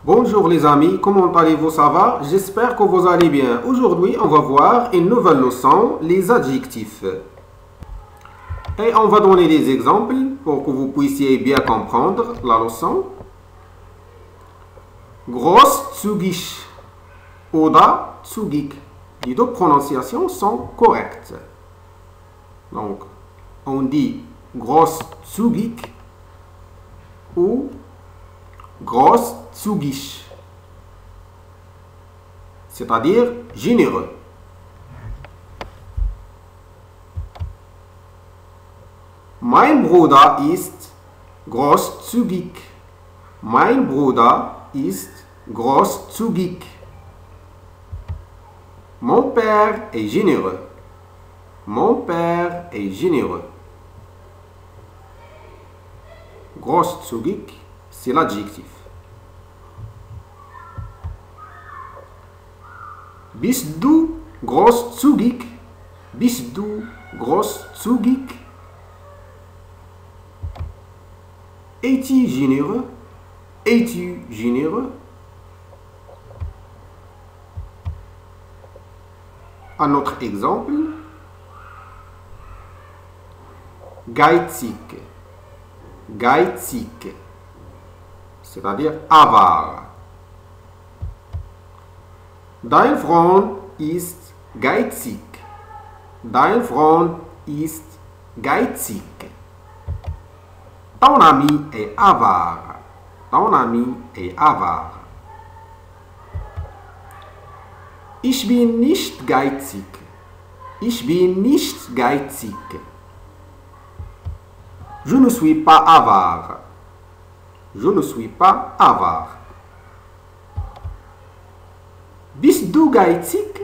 Bonjour les amis, comment allez-vous, ça va? J'espère que vous allez bien. Aujourd'hui, on va voir une nouvelle leçon, les adjectifs. Et on va donner des exemples pour que vous puissiez bien comprendre la leçon. Großzügig oder zügig. Les deux prononciations sont correctes. Donc, on dit großzügig ou großzügig, c'est-à-dire généreux. Mein Bruder ist großzügig. Mein Bruder ist großzügig. Mon père est généreux. Mon père est généreux. Großzügig, c'est l'adjectif. Bist du großzügig? Bist du großzügig? Es-tu généreux? Es-tu généreux? Un autre exemple. Geizig. Geizig, c'est-à-dire avare. Dein Freund ist geizig. Dein Freund ist geizig. Ton ami est avare. Ton ami est avare. Ich bin nicht geizig. Ich bin nicht geizig. Je ne suis pas avare. Je ne suis pas avare. Bist du geizig?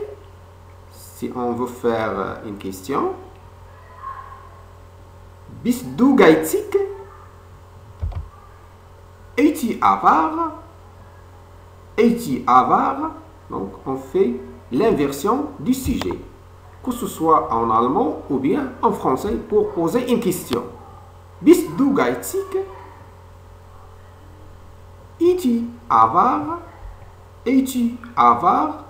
Si on veut faire une question. Bist du geizig? Es-tu avare? Es-tu avare? Donc on fait l'inversion du sujet, que ce soit en allemand ou bien en français pour poser une question. Bist du geizig? Es-tu avare? Es-tu avare?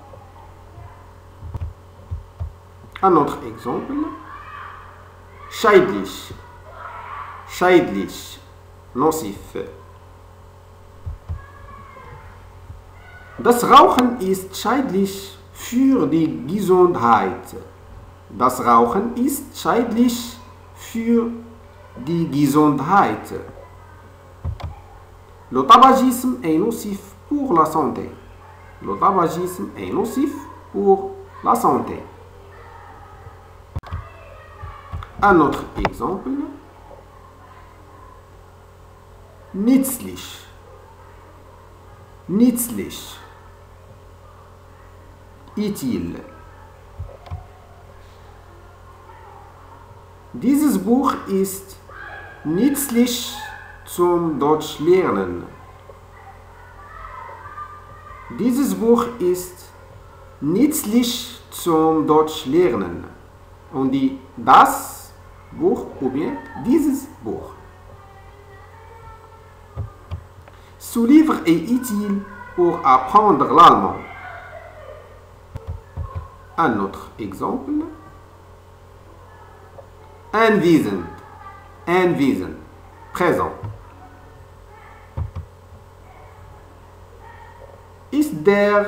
Un autre exemple. Scheidlich. Scheidlich. Nocif. Das Rauchen ist schädlich für die Gesundheit. Das Rauchen ist schädlich für die Gesundheit. Le tabagisme est nocif pour la santé. Le tabagisme est nocif pour la santé. Un autre exemple. Nützlich. Nützlich. Utile. Dieses Buch ist nützlich zum Deutschlernen. Dieses Buch ist nützlich zum Deutschlernen. On dit das Buch ou bien dieses Buch. Ce livre est utile pour apprendre l'allemand. Un autre exemple. Anwesend. Anwesend. Présent. Ist der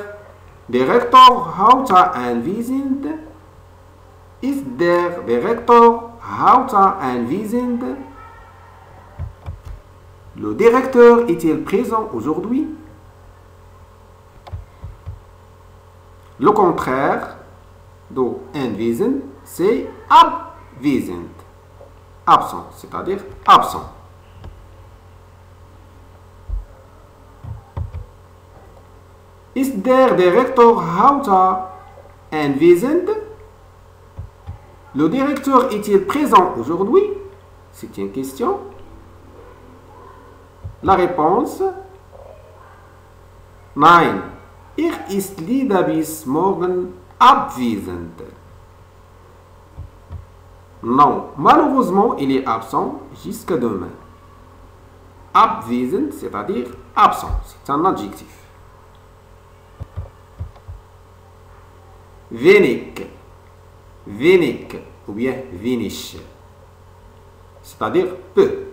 Direktor heute anwesend? Ist der Direktor heute anwesend? Le directeur est-il présent aujourd'hui? Le contraire de anwesend, c'est abwesend. Absent, c'est-à-dire absent. Ist der Direktor heute anwesend? Le directeur est-il présent aujourd'hui? C'est une question. La réponse: Nein, ist leider bis morgen abwesend. Non, malheureusement, il est absent jusqu'à demain. Abwesend, c'est-à-dire absent. C'est un adjectif. wenig, wenig ou bien wenig, c'est-à-dire peu.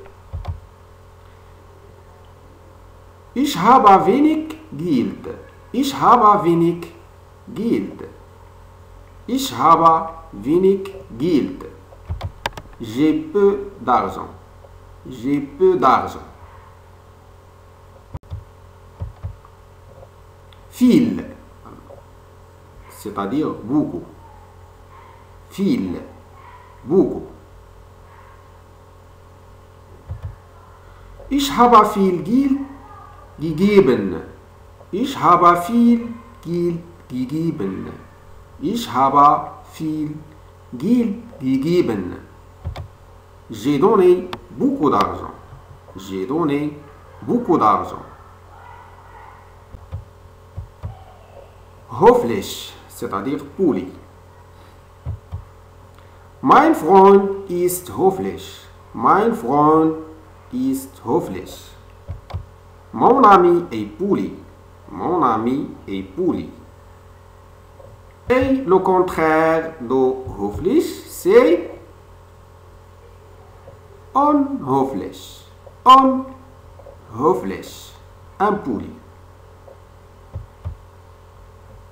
Ich habe wenig Geld. Ich habe wenig Geld. Ich habe wenig Geld. J'ai peu d'argent. J'ai peu d'argent. Viel, c'est-à-dire beaucoup. Viel, beaucoup. Ich habe viel Geld gegeben. Ich habe viel Geld gegeben. Ich habe viel Geld gegeben. J'ai donné beaucoup d'argent. J'ai donné beaucoup d'argent. Höflich, c'est-à-dire poli. Mein Freund ist höflich. Mein Freund ist höflich. Mon ami est poli. Mon ami est poli. Et le contraire de höflich, c'est unhöflich. Unhöflich. Impoli.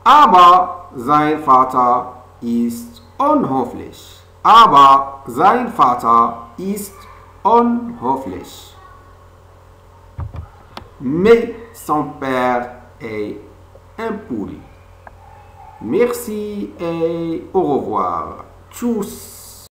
Aber sein Vater ist unhöflich. Aber sein Vater ist unhöflich. Mais son père est impoli. Merci et au revoir. Tchuss.